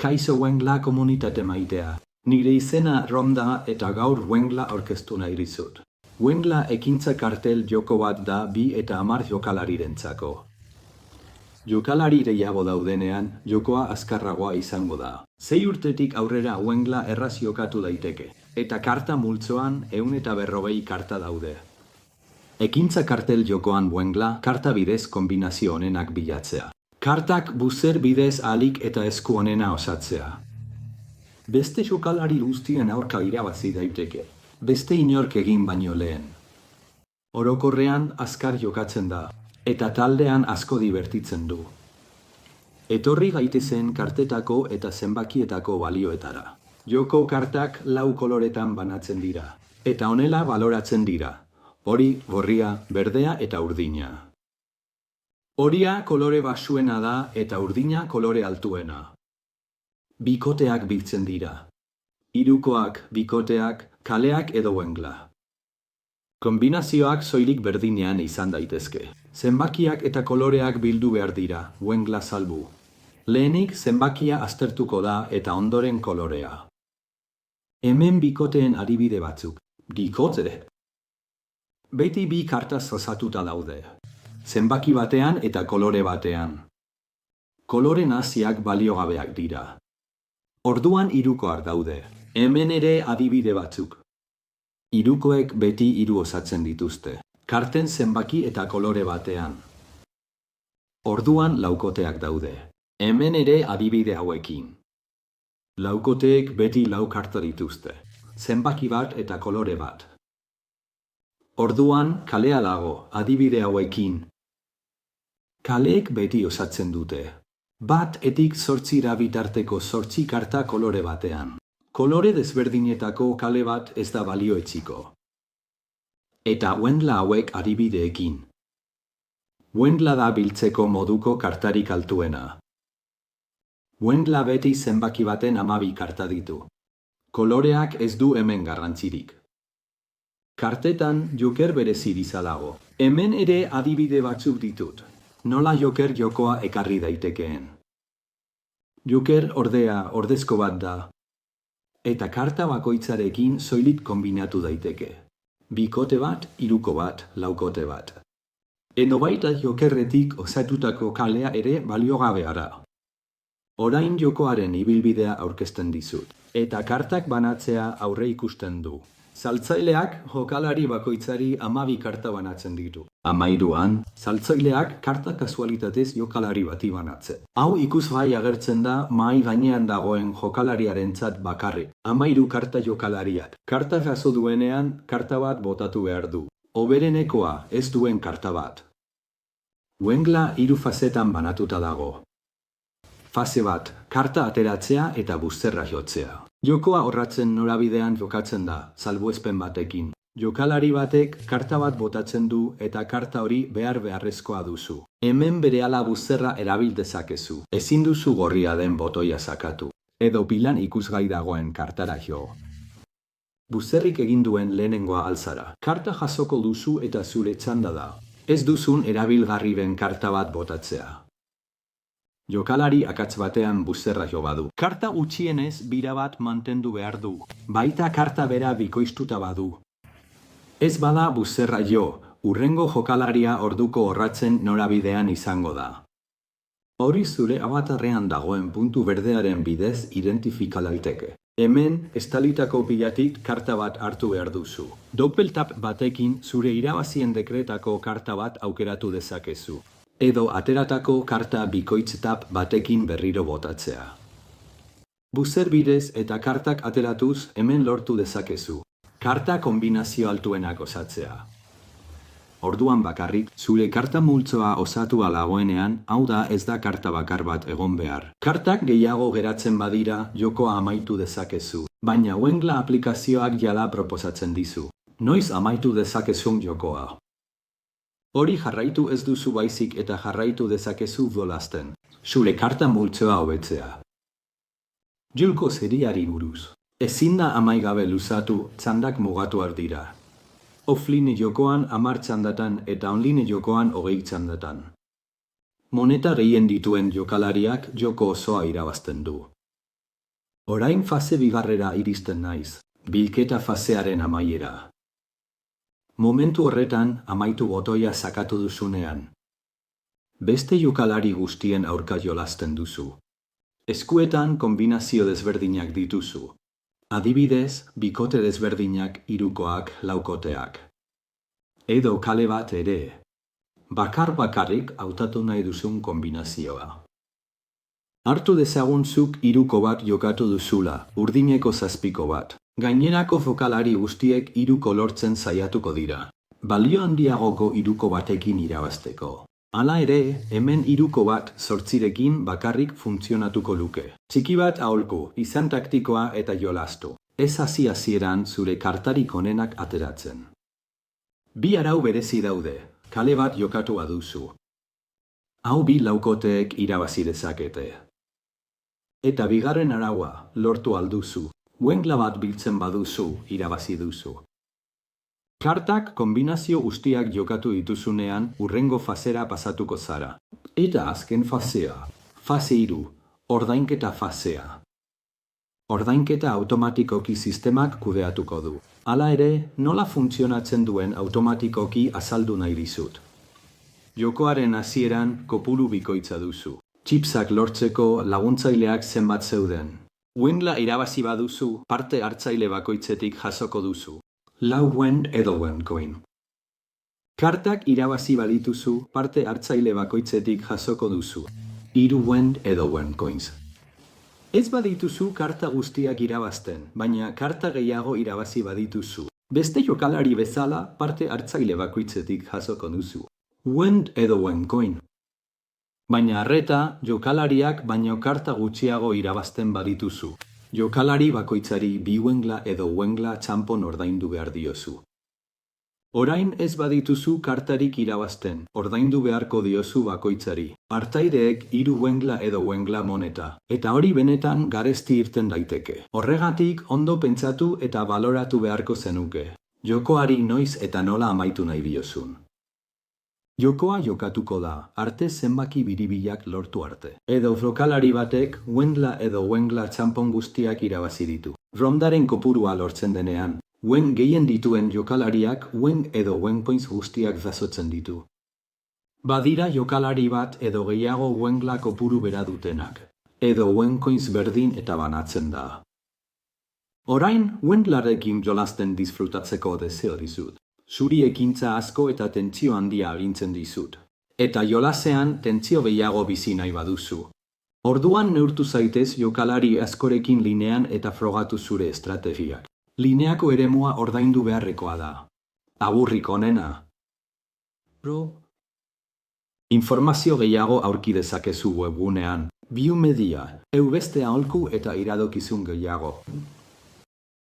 Kaixo Wengla komunitate maitea. Nire izena Ronda eta gaur Wengla aurkeztu nahi dizut. Wengla ekintza kartel joko bat da 2 eta 10 jokalarirentzako. Jokalari gehiago daudenean, jokoa azkarragoa izango da. 6 urtetik aurrera Wengla erraz jokatu daiteke, eta karta multzoan 140 karta daude. Ekintza kartel jokoan Wengla karta bidez kombinazio onenak bilatzea. Kartak buzzer bidez ahalik eta esku onena osatzea. Beste jokalari guztien aurka irabazi daiteke, beste inork egin baino lehen. Orokorrean azkar jokatzen da, eta taldean asko divertitzen du. Etorri gaitezen kartetako eta zenbakietako balioetara. Joko kartak 4 koloretan banatzen dira, eta honela baloratzen dira. Hori, gorria, berdea eta urdina. Horia kolore basuena da eta urdina kolore altuena. Bikoteak biltzen dira. Hirukoak, bikoteak, kaleak edo Wengla. Kombinazioak soilik berdinean izan daitezke. Zenbakiak eta koloreak bildu behar dira, Wengla salbu. Lehenik zenbakia aztertuko da eta ondoren kolorea. Hemen bikoteen adibide batzuk. Bikote! Beti 2 kartaz osatuta daude. Zenbaki batean eta kolore batean. Kolore naziak baliogabeak dira. Orduan hirukoak daude. Hemen ere adibide batzuk. Hirukoek beti 3 osatzen dituzte. Karten zenbaki eta kolore batean. Orduan laukoteak daude. Hemen ere adibide hauekin. Laukoteek beti 4 karta dituzte. Zenbaki bat eta kolore bat. Orduan kalea dago, adibide hauekin. Kaleek beti osatzen dute. 1 - 8 bitarteko 8 karta kolore batean. Kolore desberdinetako kale bat ez da balio etziko. Eta Wengla hauek adibideekin. Wengla da biltzeko moduko kartarik altuena. Wengla beti zenbaki baten 12 karta ditu. Koloreak ez du hemen garrantzirik. Kartetan joker berezi dago. Hemen ere adibide batzuk ditut. Nola joker jokoa ekarri daitekeen. Joker ordea ordezko bat da. Eta karta bakoitzarekin soilik kombinatu daiteke. Bikote bat, hiruko bat, laukote bat. Edo baita jokerretik osatutako kalea ere baliogabea da. Orain jokoaren ibilbidea aurkezten dizut. Eta kartak banatzea aurre ikusten du. Saltzaileak jokalari bakoitzari 12 karta banatzen ditu. 13an, saltzaileak karta kasualitatez jokalari bati banatze. Hau ikusgai agertzen da mahai gainean dagoen jokalariarentzat bakarrik. 13 karta jokalariak. Karta jaso duenean karta bat botatu behar du. Hoberenekoa ez duen karta bat. Wengla 3 fasetan banatuta dago. Fase 1, karta ateratzea eta buzterra jotzea. Jokoa orratzen norabidean jokatzen da, salbuespen batekin. Jokalari batek karta bat botatzen du eta karta hori beharrezkoa duzu. Hemen berehala buzterra erabil dezakezu. Ezin duzu gorria den botoia sakatu. Edo pilan ikusgai dagoen kartara jo. Buzterrik egin duen lehenengoa altzara. Karta jasoko duzu eta zure txanda da. Ez duzun erabilgarri den karta bat botatzea. Jokalari akats batean buzterra jo badu. Karta gutxienez bira bat mantendu behar du. Baita karta bera bikoiztuta badu. Ez bada buzterra jo, hurrengo jokalaria orduko orratzen norabidean izango da. Hori zure avatarrean dagoen puntu berdearen bidez identifika daiteke. Hemen, estalitako pilatik karta bat hartu behar duzu. Doppeltap batekin zure irabazien dekretako karta bat aukeratu dezakezu. Edo ateratako karta bikoitz-tap batekin berriro botatzea. Buzzer bidez eta kartak ateratuz hemen lortu dezakezu. Karta kombinazio altuenak osatzea. Orduan bakarrik, zure karta multzoa osatua dagoenean, hau da ez da karta bakar bat egon behar. Kartak gehiago geratzen badira, jokoa amaitu dezakezu. Baina Wengla aplikazioak jada proposatzen dizu. Noiz amaitu dezakezun jokoa. Hori jarraitu ez duzu baizik eta jarraitu dezakezu jolasten. Zure karta multzoa hobetzea. Joko seriari buruz. Ezin da amaigabe luzatu, txandak mugatu dira. Offline jokoan 10 txandatan eta online jokoan 20 txandatan. Moneta gehien dituen jokalariak joko osoa irabazten du. Orain fase bigarrera iristen naiz, bilketa fasearen amaiera. Momentu horretan amaitu botoia sakatu duzunean. Beste jokalari guztien aurka jolasten duzu. Eskuetan kombinazio desberdinak dituzu. Adibidez, bikote desberdinak, hirukoak, laukoteak. Edo kale bat ere. Bakarrik hautatu nahi duzun kombinazioa. Hartu dezagun zuk hiruko bat jokatu duzula, urdineko zazpiko bat. Gainerako jokalari guztiek hiruko lortzen saiatuko dira. Balio handiagoko hiruko batekin irabazteko. Hala ere, hemen hiruko bat zortzirekin bakarrik funtzionatuko luke. Txiki bat aholku, izan taktikoa eta jolastu. Ez hasi hasieran zure kartarik onenak ateratzen. Bi arau berezi daude, kale bat jokatu baduzu. Hau bi laukoteek irabazi dezakete. Eta bigarren araua lortu alduzu. Wengla bat biltzen baduzu, irabazi duzu. Kartak kombinazio guztiak jokatu dituzunean hurrengo fasera pasatuko zara. Eta azken fasea, fase 3, ordainketa fasea. Ordainketa automatikoki sistemak kudeatuko du. Hala ere, nola funtzionatzen duen automatikoki azaldu nahi dizut. Jokoaren hasieran kopuru bikoitza duzu. Chipsak lortzeko laguntzaileak zenbat zeuden. Wengla irabazi baduzu, parte hartzaile bakoitzetik jasoko duzu. 4 wend edo wend coin. Kartak irabazi badituzu, parte hartzaile bakoitzetik jasoko duzu. 3 wend edo wend coins. Ez badituzu karta guztiak irabazten, baina karta gehiago irabazi badituzu. Beste jokalari bezala, parte hartzaile bakoitzetik jasoko duzu. Wend edo wend coin. Baina arreta, jokalariak baino karta gutxiago irabazten badituzu. Jokalari bakoitzari bi wengla edo wengla txanpon ordaindu behar diozu. Orain ez badituzu kartarik irabazten, ordaindu beharko diozu bakoitzari. Partaideek 3 wengla edo wengla moneta, eta hori benetan garesti irten daiteke. Horregatik ondo pentsatu eta baloratu beharko zenuke. Jokoari noiz eta nola amaitu nahi diozun. Jokoa jokatuko da, arte zenbaki biribilak lortu arte. Edo jokalari batek wengla edo wengla txanpon guztiak irabazi ditu. Rondaren kopurua lortzen denean, weng gehien dituen jokalariak weng edo weng points guztiak jasotzen ditu. Badira jokalari bat edo gehiago wengla kopuru bera dutenak. Edo weng coins berdin eta banatzen da. Orain, wenglarekin jolasten disfrutatzeko deseo dizut. Zuri ekintza asko eta tentsio handia agintzen dizut. Eta jolasean tentsio gehiago bizi nahi baduzu. Orduan neurtu zaitez jokalari askorekin linean eta frogatu zure estrategiak. Lineako eremua ordaindu beharrekoa da. Aburrik onena. Informazio gehiago aurki dezakezu webgunean. Biumedia, beste aholku eta iradokizun gehiago.